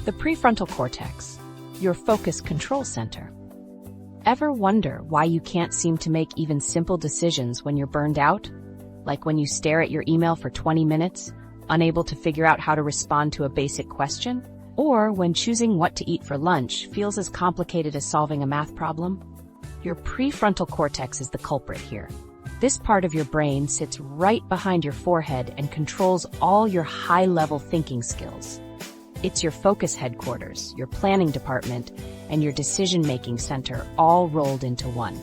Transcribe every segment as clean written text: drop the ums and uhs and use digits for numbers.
The prefrontal cortex, your focus control center. Ever wonder why you can't seem to make even simple decisions when you're burned out? Like when you stare at your email for 20 minutes, unable to figure out how to respond to a basic question? Or when choosing what to eat for lunch feels as complicated as solving a math problem? Your prefrontal cortex is the culprit here. This part of your brain sits right behind your forehead and controls all your high-level thinking skills. It's your focus headquarters, your planning department, and your decision-making center all rolled into one.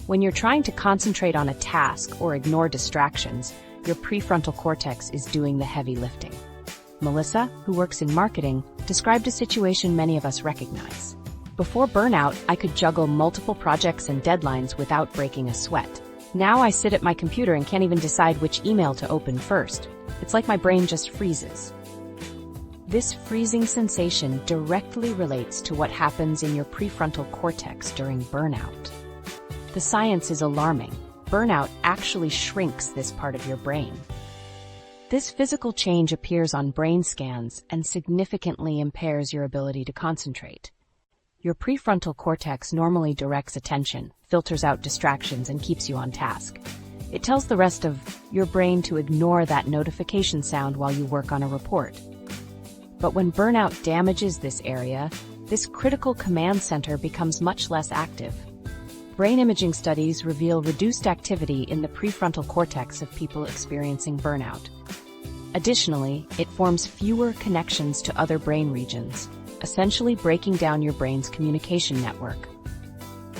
When you're trying to concentrate on a task or ignore distractions, your prefrontal cortex is doing the heavy lifting. Melissa, who works in marketing, described a situation many of us recognize. Before burnout, I could juggle multiple projects and deadlines without breaking a sweat. Now I sit at my computer and can't even decide which email to open first. It's like my brain just freezes. This freezing sensation directly relates to what happens in your prefrontal cortex during burnout. The science is alarming. Burnout actually shrinks this part of your brain. This physical change appears on brain scans and significantly impairs your ability to concentrate. Your prefrontal cortex normally directs attention, filters out distractions, and keeps you on task. It tells the rest of your brain to ignore that notification sound while you work on a report. But when burnout damages this area, this critical command center becomes much less active. Brain imaging studies reveal reduced activity in the prefrontal cortex of people experiencing burnout. Additionally, it forms fewer connections to other brain regions, essentially breaking down your brain's communication network.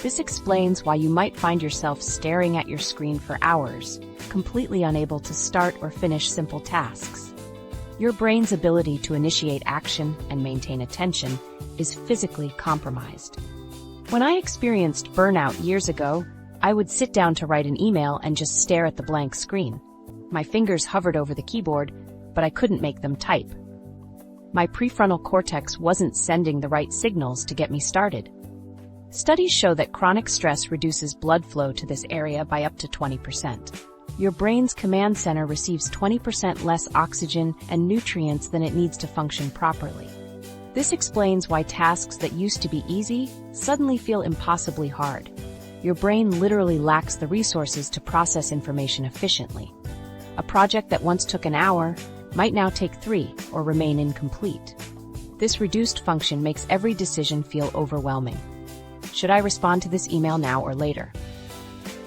This explains why you might find yourself staring at your screen for hours, completely unable to start or finish simple tasks. Your brain's ability to initiate action and maintain attention is physically compromised. When I experienced burnout years ago, I would sit down to write an email and just stare at the blank screen. My fingers hovered over the keyboard, but I couldn't make them type. My prefrontal cortex wasn't sending the right signals to get me started. Studies show that chronic stress reduces blood flow to this area by up to 20%. Your brain's command center receives 20% less oxygen and nutrients than it needs to function properly. This explains why tasks that used to be easy suddenly feel impossibly hard. Your brain literally lacks the resources to process information efficiently. A project that once took an hour might now take 3 or remain incomplete. This reduced function makes every decision feel overwhelming. Should I respond to this email now or later?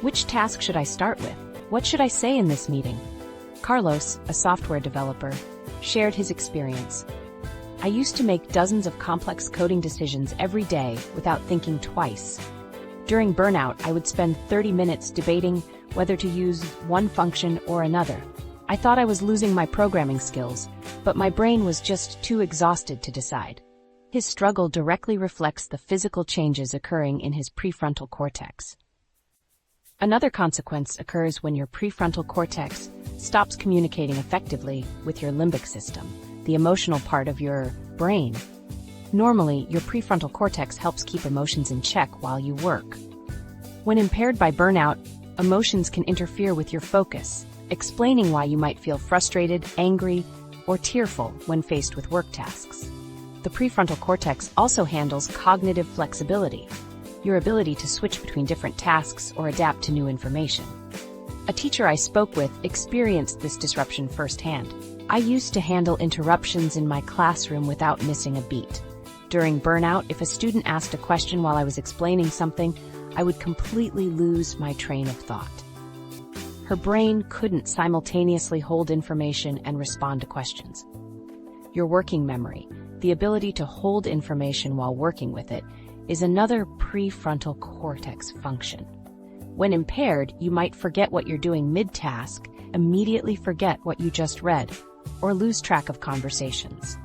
Which task should I start with? What should I say in this meeting? Carlos, a software developer, shared his experience. I used to make dozens of complex coding decisions every day without thinking twice. During burnout, I would spend 30 minutes debating whether to use one function or another. I thought I was losing my programming skills, but my brain was just too exhausted to decide. His struggle directly reflects the physical changes occurring in his prefrontal cortex. Another consequence occurs when your prefrontal cortex stops communicating effectively with your limbic system, the emotional part of your brain. Normally, your prefrontal cortex helps keep emotions in check while you work. When impaired by burnout, emotions can interfere with your focus, explaining why you might feel frustrated, angry, or tearful when faced with work tasks. The prefrontal cortex also handles cognitive flexibility, your ability to switch between different tasks or adapt to new information. A teacher I spoke with experienced this disruption firsthand. I used to handle interruptions in my classroom without missing a beat. During burnout, if a student asked a question while I was explaining something, I would completely lose my train of thought. Her brain couldn't simultaneously hold information and respond to questions. Your working memory, the ability to hold information while working with it, is another prefrontal cortex function. When impaired, you might forget what you're doing mid-task, immediately forget what you just read, or lose track of conversations.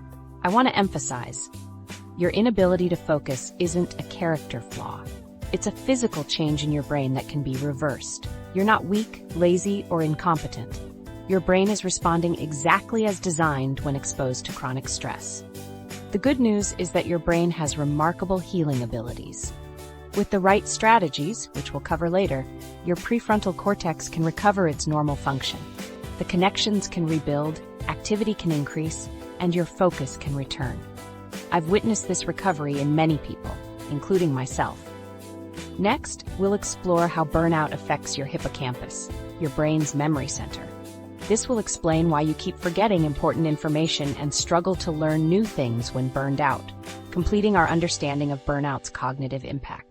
I want to emphasize, your inability to focus isn't a character flaw. It's a physical change in your brain that can be reversed. You're not weak, lazy, or incompetent. Your brain is responding exactly as designed when exposed to chronic stress. The good news is that your brain has remarkable healing abilities. With the right strategies, which we'll cover later, your prefrontal cortex can recover its normal function. The connections can rebuild, activity can increase, and your focus can return. I've witnessed this recovery in many people, including myself. Next, we'll explore how burnout affects your hippocampus, your brain's memory center. This will explain why you keep forgetting important information and struggle to learn new things when burned out, completing our understanding of burnout's cognitive impact.